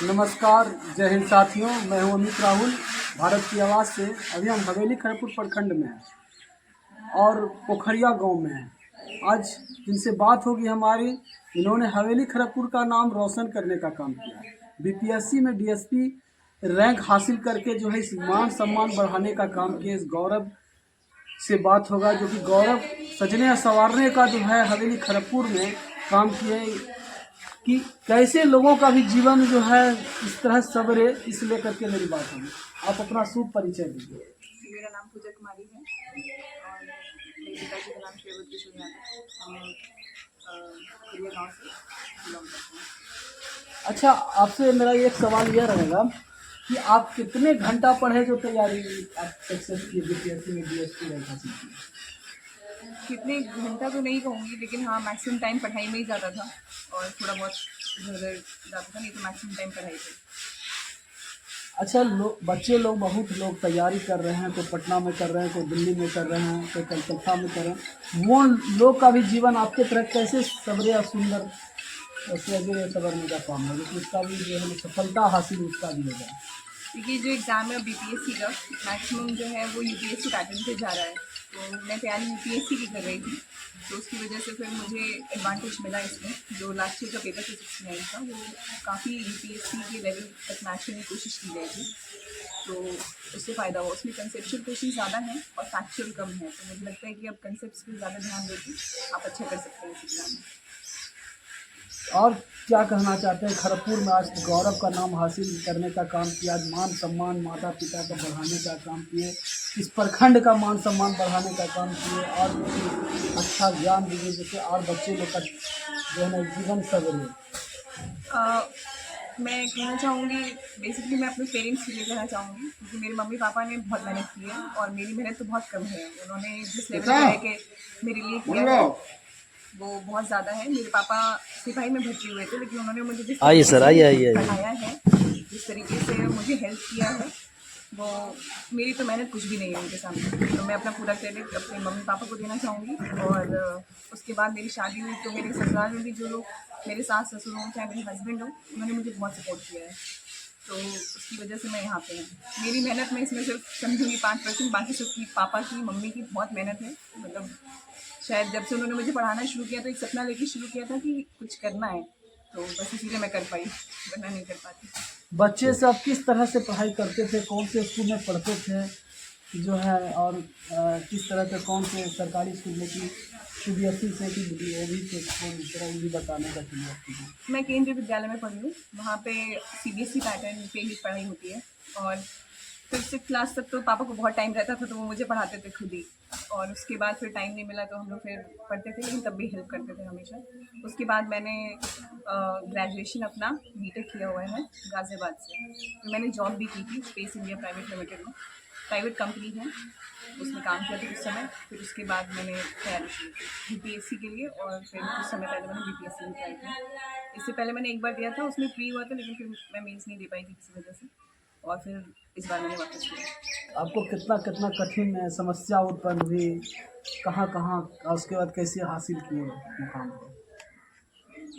नमस्कार, जय हिंद साथियों। मैं हूं अमित राहुल, भारत की आवाज़ से। अभी हम हवेली खड़गपुर प्रखंड में हैं और पोखरिया गांव में हैं। आज जिनसे बात होगी हमारी, इन्होंने हवेली खड़गपुर का नाम रोशन करने का काम किया। बीपीएससी में डीएसपी रैंक हासिल करके जो है इस मान सम्मान बढ़ाने का काम किया। इस गौरव से बात होगा जो कि गौरव सजने और संवारने का जो है हवेली खड़गपुर में काम किए कि कैसे लोगों का भी जीवन जो है इस तरह सवरे, इस लेकर के मेरी बात होगी। आप अपना शुभ परिचय दीजिए। मेरा नाम पूजा कुमारी है और मेरे पिताजी का नाम शेवत किशोर यादव। हम खड़िया गाँव से बिलोंग करते हैं। अच्छा, आपसे मेरा एक सवाल यह रहेगा कि आप कितने घंटा पढ़े जो तैयारी आप सक्सेस की बीपीएससी में डीएसपी रैंक हासिल की? कितने घंटा तो नहीं कहूँगी, लेकिन हाँ मैक्सिमम टाइम पढ़ाई में ही ज़्यादा था और थोड़ा बहुत इधर उधर जाता था, नहीं तो मैक्सिमम टाइम पढ़ाई पे। अच्छा, बच्चे लोग बहुत लोग तैयारी कर रहे हैं, कोई पटना में कर रहे हैं, कोई दिल्ली में कर रहे हैं, कोई कलकत्ता में कर रहे हैं। वो लोग का भी जीवन आपके तरह कैसे सवरे और सुंदर ऐसे आगे सवरने का काम है, क्योंकि उसका भी जो है सफलता हासिल उसका भी होगा। क्योंकि जो एग्ज़ाम है बीपीएससी का मैक्सिमम जो है वो यूपीएससी पैटर्न पे जा रहा है, तो मैं तैयारी यूपीएससी की कर रही थी, तो उसकी वजह से फिर मुझे एडवांटेज मिला इसमें। जो लास्ट ईयर का पेपर था 69 का, वो काफ़ी यूपीएससी के लेवल तक मैच करने की कोशिश की गई थी, तो उससे फ़ायदा हुआ। उसमें कंसेप्चुअल क्वेश्चन ज़्यादा हैं और फैक्चुअल कम है, तो मुझे लगता है कि अब कंसेप्ट्स पर ज़्यादा ध्यान देके आप अच्छा कर सकते हैं इस एग्ज़ाम में। और क्या कहना चाहते हैं, खड़गपुर में आज गौरव का नाम हासिल करने का काम किया, आज मान सम्मान माता पिता का बढ़ाने का काम किए, इस प्रखंड का मान सम्मान बढ़ाने का काम किए और अच्छा ज्ञान दीजिए जैसे और बच्चे लोग का जो है ना जीवन सवरे। मैं कहना चाहूँगी, बेसिकली मैं अपने पेरेंट्स के लिए कहना चाहूँगी, क्योंकि मेरे मम्मी पापा ने बहुत मेहनत की है और मेरी मेहनत तो बहुत कम है। उन्होंने जिस लेवल पे रह के मेरे लिए किया है वो बहुत ज़्यादा है। मेरे पापा सिपाही में भर्ती हुए थे, लेकिन उन्होंने मुझे जिस तरीके से पढ़ाया है, जिस तरीके से मुझे हेल्प किया है, वो मेरी तो मेहनत कुछ भी नहीं है उनके सामने। तो मैं अपना पूरा क्रेडिट अपने मम्मी पापा को देना चाहूँगी। और उसके बाद मेरी शादी हुई तो मेरे ससुराल में भी जो लोग मेरे सास ससुर हों चाहे मेरे हस्बैंड हों, उन्होंने मुझे बहुत सपोर्ट किया है, तो उसकी वजह से मैं यहाँ पे हूँ। मेरी मेहनत में इसमें सिर्फ समझूंगी 5%, बाकी सब पापा की मम्मी की बहुत मेहनत है। मतलब शायद जब से उन्होंने मुझे पढ़ाना शुरू किया तो एक सपना लेके शुरू किया था कि कुछ करना है, तो बस इसीलिए मैं कर पाई, वरना नहीं कर पाती। बच्चे सब किस तरह से पढ़ाई करते थे, कौन से स्कूल में पढ़ते थे जो है, और किस तरह के कौन से सरकारी स्कूल में की सीबीएसई से कि वो भी थे, कौन इस तरह भी बताने का प्रयास कीजिए। मैं केंद्रीय विद्यालय में पढ़ी हूँ, वहाँ पे सीबीएसई पैटर्न पे ही पढ़ाई होती है। और फिर 6th क्लास तक तो पापा को बहुत टाइम रहता था, तो वो मुझे पढ़ाते थे खुद ही, और उसके बाद फिर टाइम नहीं मिला तो हम लोग फिर पढ़ते थे, लेकिन तब भी हेल्प करते थे हमेशा। उसके बाद मैंने ग्रेजुएशन अपना बीटेक किया हुआ है गाज़ियाबाद से। तो मैंने जॉब भी की थी स्पेस इंडिया प्राइवेट लिमिटेड में, प्राइवेट कंपनी है, उसमें काम किया था कुछ समय। फिर उसके बाद मैंने तैयारी शुरू की यूपीएससी के लिए, और फिर कुछ समय पहले मैंने बीपीएससी भी ट्राई किया। इससे पहले मैंने एक बार दिया था, उसमें फ्री हुआ था, लेकिन फिर मैं मेंस नहीं दे पाई थी किसी वजह से, और फिर इस बार मैंने वापस किया। आपको कितना कितना कठिन समस्या उत्पन्न हुई, कहाँ कहाँ, और उसके बाद कैसे हासिल किए मुकाम को?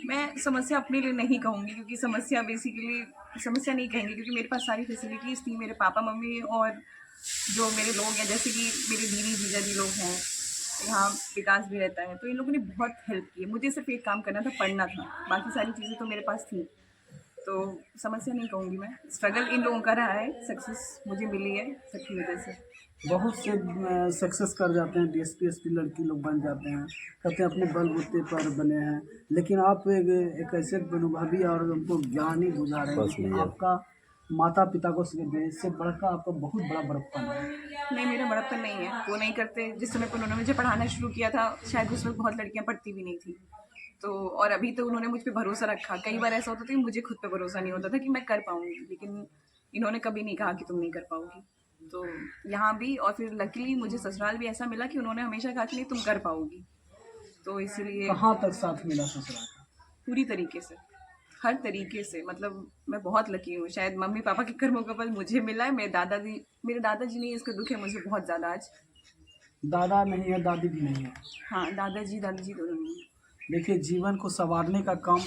मैं समस्या अपने लिए नहीं कहूँगी, क्योंकि समस्या बेसिकली समस्या नहीं कहेंगे, क्योंकि मेरे पास सारी फैसिलिटीज़ थी। मेरे पापा मम्मी और जो मेरे लोग हैं, जैसे कि मेरे दीदी जीजा जी लोग हैं, यहाँ विकास भी रहता है, तो इन लोगों ने बहुत हेल्प की है। मुझे सिर्फ एक काम करना था, पढ़ना था, बाकी सारी चीज़ें तो मेरे पास थी। तो समस्या नहीं कहूँगी मैं, स्ट्रगल इन लोगों का रहा है, सक्सेस मुझे मिली है सबकी वजह से। बहुत से सक्सेस कर जाते हैं, डीएसपी एसपी लड़की लोग बन जाते हैं, कहते हैं अपने बलबूते पर बने हैं, लेकिन आप एक ऐसे अनुभवी और उनको ज्ञानी बुझा रहे हैं कि आपका माता पिता को इससे बढ़कर आपका बहुत बड़ा बड़प्पन है। नहीं, मेरा बड़प्पन नहीं है, वो नहीं करते। जिस समय पर उन्होंने मुझे पढ़ाना शुरू किया था, शायद उस वक्त बहुत लड़कियां पढ़ती भी नहीं थी, तो और अभी तो उन्होंने मुझ पर भरोसा रखा। कई बार ऐसा होता था कि मुझे खुद पे भरोसा नहीं होता था कि मैं कर पाऊंगी, लेकिन इन्होंने कभी नहीं कहा कि तुम नहीं कर पाओगी। तो यहाँ भी, और फिर लकीली मुझे ससुराल भी ऐसा मिला कि उन्होंने हमेशा कहा कि नहीं तुम कर पाओगी, तो इसीलिए कहाँ तक साथ मिला ससुराल का? पूरी तरीके से, हर तरीके से। मतलब मैं बहुत लकी हूँ, शायद मम्मी पापा के कर्मों का फल मुझे मिला है। मेरे दादाजी नहीं, इसका दुख है मुझे बहुत ज़्यादा आज। दादा नहीं है, दादी भी नहीं है। हाँ, दादाजी दादाजी दोनों नहीं है। देखिए, जीवन को संवारने का काम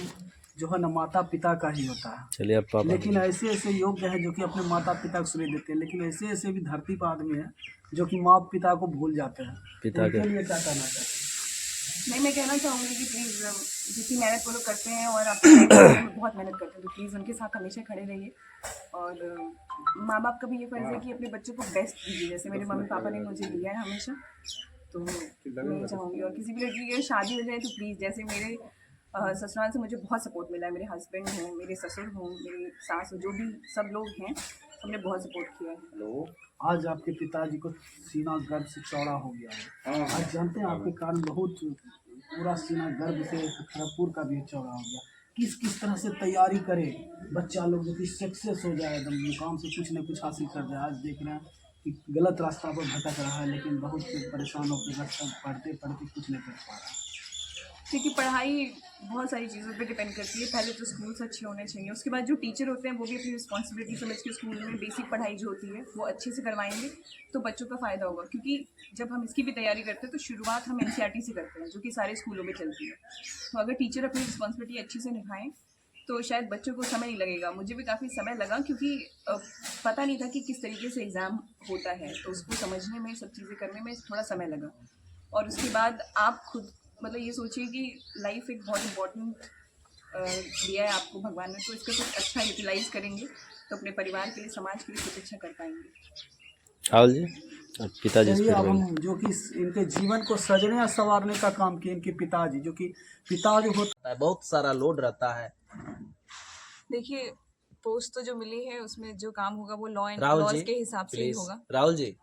जो है ना माता पिता का ही होता है। चलिए अब पापा लेकिन ऐसे ऐसे योग्य हैं जो कि अपने माता पिता को श्रेय देते हैं, लेकिन ऐसे ऐसे भी धरती पर आदमी हैं जो कि माँ पिता को भूल जाते हैं। पिता के उनके लिए क्या कहना चाहिए? नहीं, मैं कहना चाहूँगी कि प्लीज़ जितनी मेहनत वो लोग करते हैं और आपके में बहुत मेहनत करते हैं, तो प्लीज़ उनके साथ हमेशा खड़े रहिए। और माँ बाप का भी ये फ़र्ज़ है कि अपने बच्चों को बेस्ट दीजिए, जैसे मेरे मम्मी पापा ने मुझे दिया है हमेशा। तो मैं ये चाहूँगी, और किसी भी लड़की की अगर शादी हो जाए तो प्लीज़, जैसे मेरे ससुराल से मुझे बहुत सपोर्ट मिला है, मेरे हस्बैंड हों, मेरे ससुर हों, मेरी सास हो, जो भी सब लोग हैं, सबने बहुत सपोर्ट किया है। आज आपके पिताजी को सीना गर्भ से चौड़ा हो गया है। आज जानते हैं आपके कारण बहुत पूरा सीना गर्भ से खरगपुर का भी चौड़ा हो गया। किस किस तरह से तैयारी करे बच्चा लोग जो कि सक्सेस हो जाए, एकदम मुकाम से कुछ न कुछ हासिल कर जाए। आज देख रहे हैं कि गलत रास्ता पर भटक रहा है, लेकिन बहुत परेशान होकर रास्ता पढ़ते पढ़ते कुछ नहीं कर पा रहा है। क्योंकि पढ़ाई बहुत सारी चीज़ों पे डिपेंड करती है। पहले तो स्कूल्स अच्छे होने चाहिए, उसके बाद जो टीचर होते हैं वो भी अपनी रिस्पॉन्सिबिलिटी समझ के स्कूल में बेसिक पढ़ाई जो होती है वो अच्छे से करवाएंगे तो बच्चों का फ़ायदा होगा। क्योंकि जब हम इसकी भी तैयारी करते हैं तो शुरुआत हम NCERT से करते हैं, जो कि सारे स्कूलों में चलती है। तो अगर टीचर अपनी रिस्पॉन्सिबिलिटी अच्छे से निभाएं तो शायद बच्चों को समय नहीं लगेगा। मुझे भी काफ़ी समय लगा, क्योंकि पता नहीं था कि किस तरीके से एग्ज़ाम होता है, तो उसको समझने में, सब चीज़ें करने में थोड़ा समय लगा। और उसके बाद आप खुद मतलब ये सोचिए कि लाइफ एक बहुत इम्पोर्टेंट दिया है आपको भगवान ने, तो इसका कुछ अच्छा यूटिलाइज करेंगे तो अपने परिवार के लिए, समाज के लिए कुछ अच्छा कर पाएंगे। राहुल जी अब पिताजी से चलिए, अब फिर हम जो कि इनके जीवन को सजने और संवारने का काम किए इनके पिताजी, जो कि पिताजी होता है, बहुत सारा लोड रहता है। देखिए, पोस्ट तो जो मिली है उसमें जो काम होगा वो राहुल लॉज जी के हिसाब से ही प्लीज, होगा। राहुल जी